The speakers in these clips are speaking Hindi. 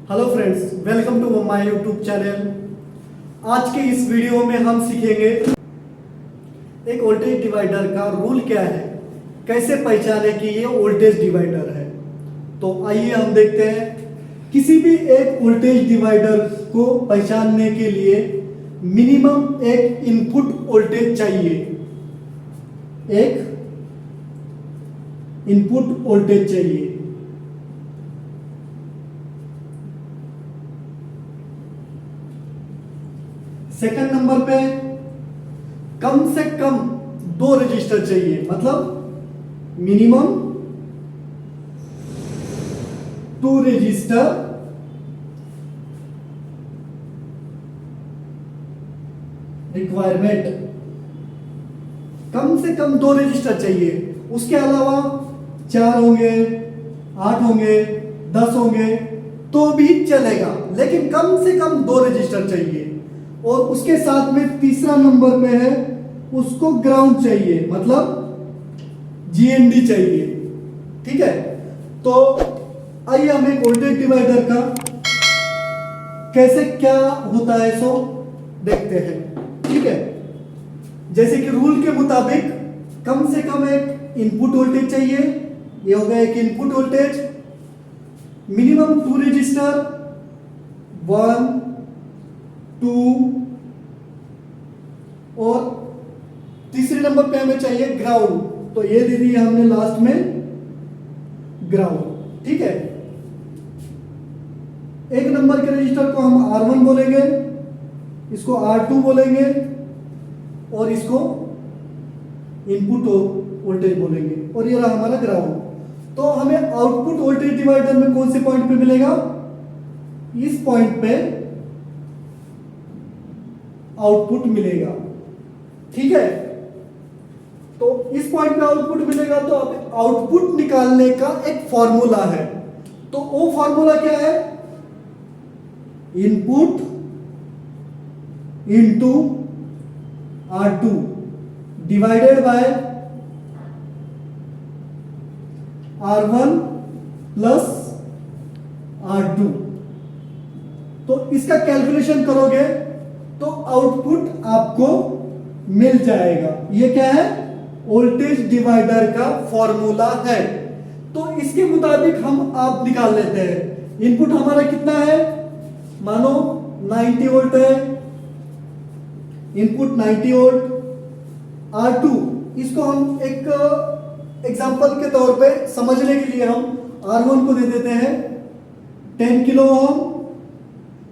Hello friends, welcome to my YouTube channel. आज के इस वीडियो में हम सीखेंगे एक वोल्टेज डिवाइडर का रूल क्या है, कैसे पहचाने कि ये वोल्टेज डिवाइडर है। तो आइए हम देखते हैं। किसी भी एक वोल्टेज डिवाइडर को पहचानने के लिए मिनिमम एक इनपुट वोल्टेज चाहिए, एक इनपुट वोल्टेज चाहिए। सेकंड नंबर पे कम से कम 2 रजिस्टर चाहिए, मतलब मिनिमम 2 रजिस्टर रिक्वायरमेंट। कम से कम 2 रजिस्टर चाहिए। उसके अलावा 4 होंगे, 8 होंगे, 10 होंगे तो भी चलेगा, लेकिन कम से कम 2 रजिस्टर चाहिए। और उसके साथ में तीसरा नंबर पे है, उसको ग्राउंड चाहिए, मतलब जीएनडी चाहिए। ठीक है, तो आइए हम एक वोल्टेज डिवाइडर का कैसे क्या होता है सो देखते हैं। ठीक है, जैसे कि रूल के मुताबिक कम से कम एक इनपुट वोल्टेज चाहिए। ये हो गया एक इनपुट वोल्टेज। मिनिमम 2 रजिस्टर, 1, 2 और तीसरे नंबर पे हमें चाहिए ग्राउंड। तो ये दे दी हमने लास्ट में ग्राउंड। ठीक है, एक नंबर के रजिस्टर को हम R1 बोलेंगे, इसको R2 बोलेंगे और इसको इनपुट वोल्टेज बोलेंगे, और ये रहा हमारा ग्राउंड। तो हमें आउटपुट वोल्टेज डिवाइडर में कौन से पॉइंट पे मिलेगा? इस पॉइंट पे आउटपुट मिलेगा। ठीक है, तो इस पॉइंट पे आउटपुट मिलेगा। तो आउटपुट निकालने का एक फॉर्मूला है। तो वो फॉर्मूला क्या है? Input into R2 divided by R1 plus R2। तो इसका कैलकुलेशन करोगे तो आउटपुट आपको मिल जाएगा। ये क्या है? वोल्टेज डिवाइडर का फॉर्मूला है। तो इसके मुताबिक हम आप निकाल लेते हैं। इनपुट हमारा कितना है? मानो 90 वोल्ट है, इनपुट 90 वोल्ट। R2 इसको हम एक एग्जांपल के तौर पे समझने के लिए हम R1 को दे देते हैं 10 किलो ओम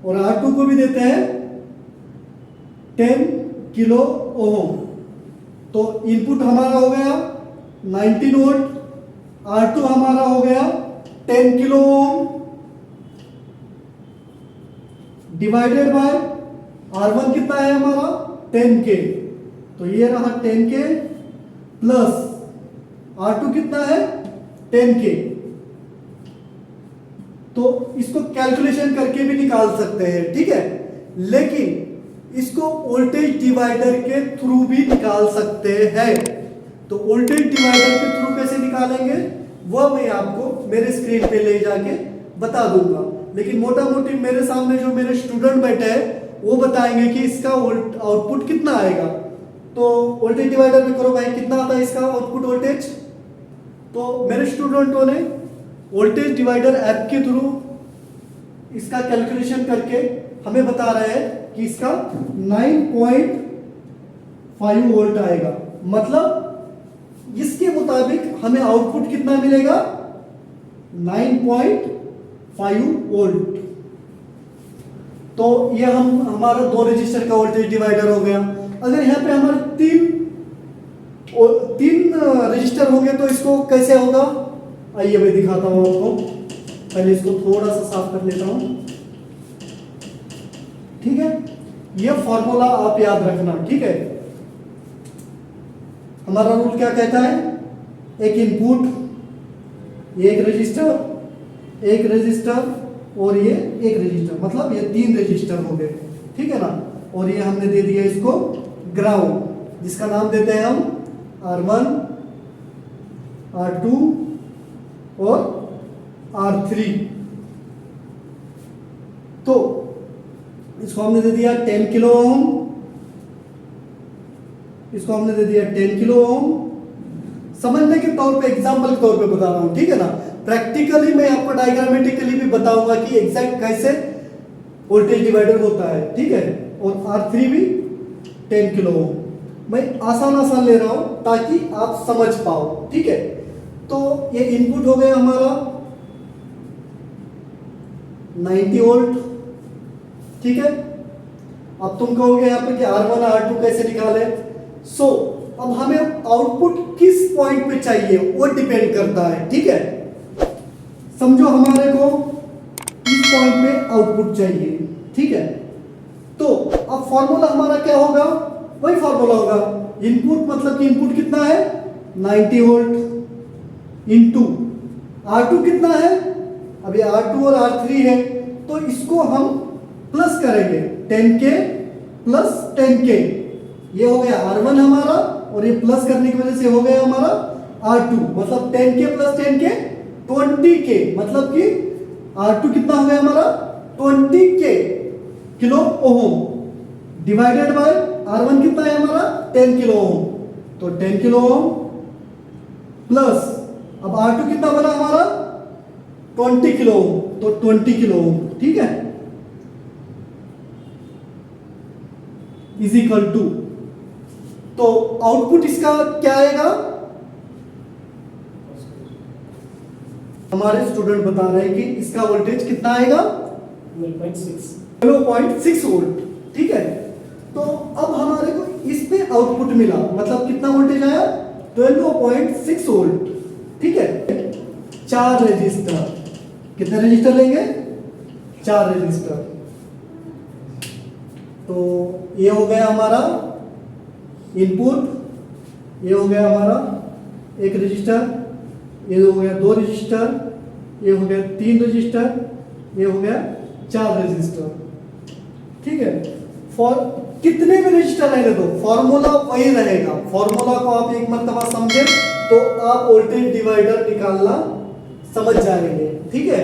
और R2 को भी देते हैं 10 किलो ओम। तो इनपुट हमारा हो गया 19 वोल्ट, R2 हमारा हो गया 10 kilo ohm divided by R1 कितना है हमारा? 10K। तो ये रहा 10K प्लस R2 कितना है? 10K। तो इसको कैलकुलेशन करके भी निकाल सकते हैं। ठीक है, लेकिन इसको वोल्टेज डिवाइडर के थ्रू भी निकाल सकते हैं। तो वोल्टेज डिवाइडर के थ्रू कैसे निकालेंगे वह मैं आपको मेरे स्क्रीन पे ले जाके बता दूंगा। लेकिन मोटा मोटी मेरे सामने जो मेरे स्टूडेंट बैठे हैं वो बताएंगे कि इसका आउटपुट कितना आएगा। तो वोल्टेज डिवाइडर में करो भाई, कितना आता है इसका आउटपुट वोल्टेज? तो मेरे स्टूडेंटों ने वोल्टेज डिवाइडर ऐप के थ्रू इसका कैलकुलेशन करके हमें बता रहे हैं कि इसका 9.5 वोल्ट आएगा। मतलब इसके मुताबिक हमें आउटपुट कितना मिलेगा? 9.5 वोल्ट। तो ये हमारा 2 रजिस्टर का वोल्टेज डिवाइडर हो गया। अगर यहाँ पे हमारे 3 रजिस्टर होंगे तो इसको कैसे होगा? आइए मैं दिखाता हूं आपको। पहले इसको थोड़ा सा साफ कर लेता हूं। ठीक है, ये फॉर्मूला आप याद रखना। ठीक है, हमारा रूल क्या कहता है? एक इनपुट, एक रजिस्टर और ये एक रजिस्टर, मतलब ये 3 रजिस्टर हो गए। ठीक है ना, और ये हमने दे दिया इसको ग्राउंड, जिसका नाम देते हैं हम R1, R2 और R3। तो इसको हमने दे दिया 10 किलो ओम, इसको हमने दे दिया 10 किलो ओम। समझने के तौर पे, एग्जांपल के तौर पे बता रहा हूं, ठीक है ना। प्रैक्टिकली मैं आपको डायग्रामेटिकली भी बताऊंगा कि एग्जैक्ट कैसे वोल्टेज डिवाइडर होता है, ठीक है। और R3 भी 10 किलो ओम। मैं आसान ले रहा हूं ताकि आप समझ पाओ, ठीक है। तो ये इनपुट हो गया हमारा 90 वोल्ट, ठीक है। अब तुम कहोगे यहाँ पे कि R1 R2 कैसे निकाले। सो अब हमें आउटपुट किस पॉइंट पे चाहिए वो डिपेंड करता है, ठीक है। समझो हमारे को इस पॉइंट पे आउटपुट चाहिए, ठीक है। तो अब फॉर्मूला हमारा क्या होगा, वही फॉर्मूला होगा। इनपुट मतलब कि इनपुट कितना है 90 वोल्ट इनटू R2 कितना है, अभी R2 और R3 है, तो इसको हम प्लस करेंगे 10K प्लस 10K। ये हो गया R1 हमारा, और ये प्लस करने की वजह से हो गया हमारा R2, मतलब 10K प्लस 10K 20K, मतलब कि R2 कितना हो गया हमारा 20K kilo ohm divided by R1 कितना है हमारा 10 किलो ओम, तो 10 किलो ओम प्लस अब R2 कितना बना हमारा 20 किलो ओम, तो 20 किलो ओम, ठीक है, इज इक्वल टू। तो आउटपुट इसका क्या आएगा, हमारे स्टूडेंट बता रहे हैं कि इसका वोल्टेज कितना आएगा 12.6 वोल्ट, ठीक है। तो अब हमारे को इस पे आउटपुट मिला, मतलब कितना वोल्टेज आया 12.6 वोल्ट, ठीक है। 4 रजिस्टर, कितने रजिस्टर लेंगे 4 रजिस्टर। तो ये हो गया हमारा इनपुट, ये हो गया हमारा 1 रजिस्टर, ये हो गया 2 रजिस्टर, ये हो गया 3 रजिस्टर, ये हो गया 4 रजिस्टर, ठीक है। फॉर कितने भी रजिस्टर रहने दो, फॉर्मूला वही रहेगा। फॉर्मूला को आप एक मर्तबा समझे तो आप वोल्टेज डिवाइडर निकालना समझ जाएंगे, ठीक है।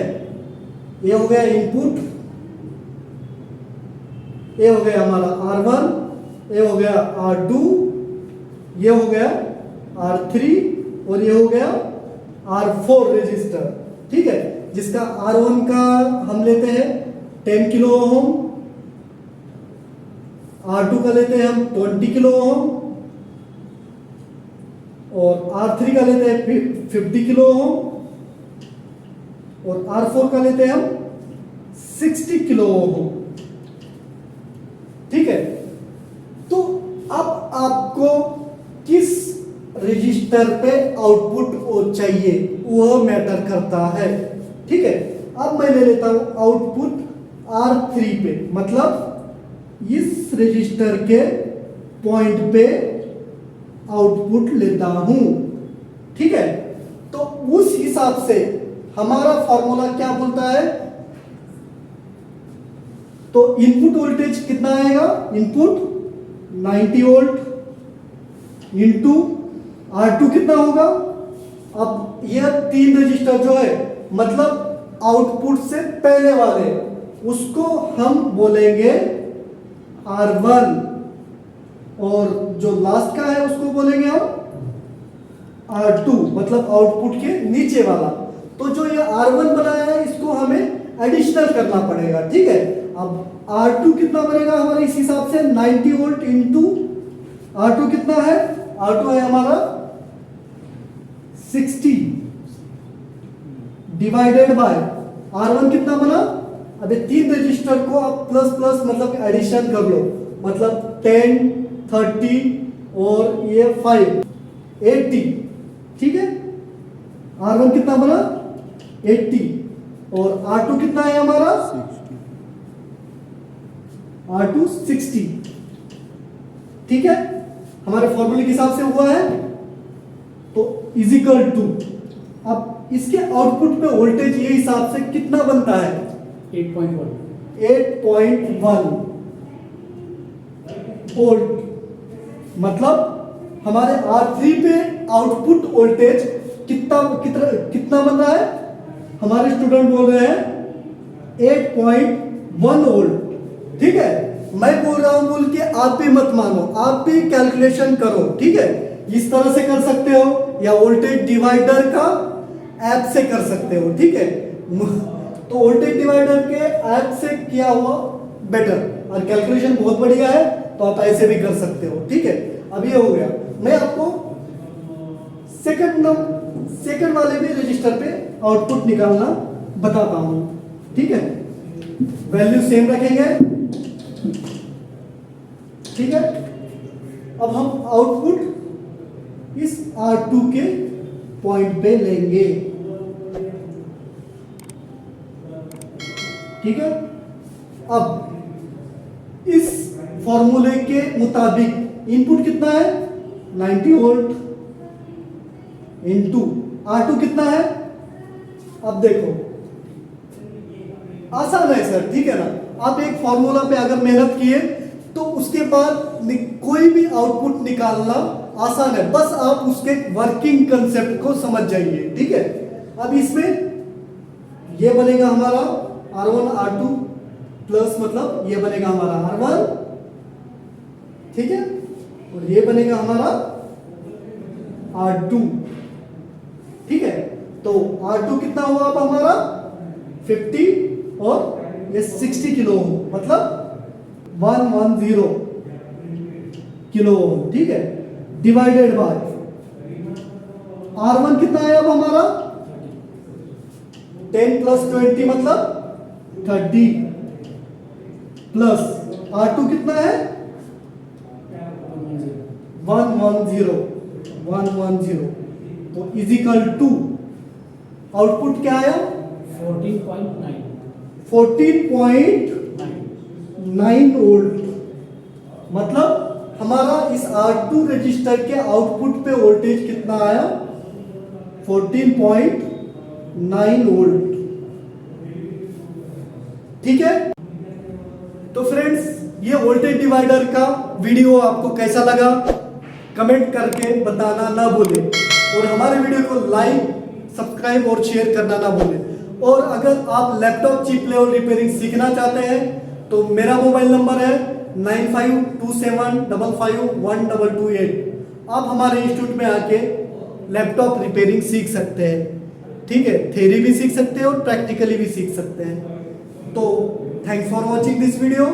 ये हो गया इनपुट, ये हो गया हमारा R1, ये हो गया R2, ये हो गया R3 और ये हो गया R4 रजिस्टर, ठीक है। जिसका R1 का हम लेते हैं 10 किलो ओम, R2 का लेते हैं हम 20 किलो ओम और R3 का लेते हैं 50 किलो ओम और R4 का लेते हैं हम 60 किलो ओम, ठीक है। तो अब आपको किस रजिस्टर पे आउटपुट चाहिए वह मैटर करता है, ठीक है। अब मैं ले लेता हूं आउटपुट R3 पे, मतलब इस रजिस्टर के पॉइंट पे आउटपुट लेता हूं, ठीक है। तो उस हिसाब से हमारा फॉर्मूला क्या बोलता है, तो इनपुट वोल्टेज कितना आएगा, इनपुट 90 वोल्ट इनटू R2 कितना होगा। अब यह 3 रजिस्टर जो है मतलब आउटपुट से पहले वाले, उसको हम बोलेंगे R1 और जो लास्ट का है उसको बोलेंगे हम R2, मतलब आउटपुट के नीचे वाला। तो जो ये R1 बनाया है इसको हमें एडिशनल करना पड़ेगा, ठीक है। अब R2 कितना बनेगा हमारे इस हिसाब से 90 वोल्ट इंटू R2 कितना है, R2 है हमारा 60 डिवाइडेड बाय R1 कितना बना। अब ये 3 रजिस्टर को आप प्लस प्लस मतलब एडिशन कर लो, मतलब 10 30 और ये 5 80, ठीक है। R1 कितना बना 80 और R2 कितना है हमारा R2 60, ठीक है। हमारे फॉर्मूले के हिसाब से हुआ है, तो इज इक्वल टू, अब इसके आउटपुट पे वोल्टेज ये हिसाब से कितना बनता है 8.1 वोल्ट, मतलब हमारे R3 पे आउटपुट वोल्टेज कितना कितना कितना बन रहा है, हमारे स्टूडेंट बोल रहे हैं 1 वोल्ट, ठीक है। मैं बोल रहा हूं बोल के आप भी मत मानो, आप भी कैलकुलेशन करो, ठीक है। इस तरह से कर सकते हो या वोल्टेज डिवाइडर का ऐप से कर सकते हो, ठीक है। तो वोल्टेज डिवाइडर के ऐप से किया हुआ बेटर, और कैलकुलेशन बहुत बढ़िया है, तो आप ऐसे भी कर सकते हो, ठीक है। अब ये हो गया। मैं आपको सेकंड वाले भी रजिस्टर पे आउटपुट निकालना बताता हूं, ठीक है। वैल्यू सेम रखेंगे, ठीक है। अब हम आउटपुट इस R2 के पॉइंट पे लेंगे, ठीक है। अब इस फॉर्मूले के मुताबिक इनपुट कितना है 90 वोल्ट इनटू R2 कितना है। अब देखो आसान है सर, ठीक है ना। आप एक फॉर्मूला पे अगर मेहनत किए तो उसके बाद कोई भी आउटपुट निकालना आसान है, बस आप उसके वर्किंग कंसेप्ट को समझ जाइए, ठीक है। अब इसमें ये बनेगा हमारा R1 R2 प्लस, मतलब ये बनेगा हमारा R1, ठीक है, और ये बनेगा हमारा R2, ठीक है। तो R2 कितना हुआ अब हमारा 50 और ये 60 किलो ओम, मतलब 110 किलो ओम, ठीक है। डिवाइडेड बाय R1 कितना है अब हमारा 10 प्लस 20 मतलब 30 प्लस R2 कितना है 110 तो इजिकल टू आउटपुट क्या आया 14.9 वोल्ट। मतलब हमारा इस R2 रजिस्टर के आउटपुट पे वोल्टेज कितना आया 14.9 वोल्ट, ठीक है। तो फ्रेंड्स, ये वोल्टेज डिवाइडर का वीडियो आपको कैसा लगा कमेंट करके बताना ना भूलें, और हमारे वीडियो को लाइक सब्सक्राइब और शेयर करना ना भूलें। और अगर आप लैपटॉप चिप लेवल रिपेयरिंग सीखना चाहते हैं तो मेरा मोबाइल नंबर है 9527551228। आप हमारे इंस्टीट्यूट में आके लैपटॉप रिपेयरिंग सीख सकते हैं, ठीक है। थ्योरी भी सीख सकते हैं और प्रैक्टिकली भी सीख सकते हैं। तो thanks for watching this video.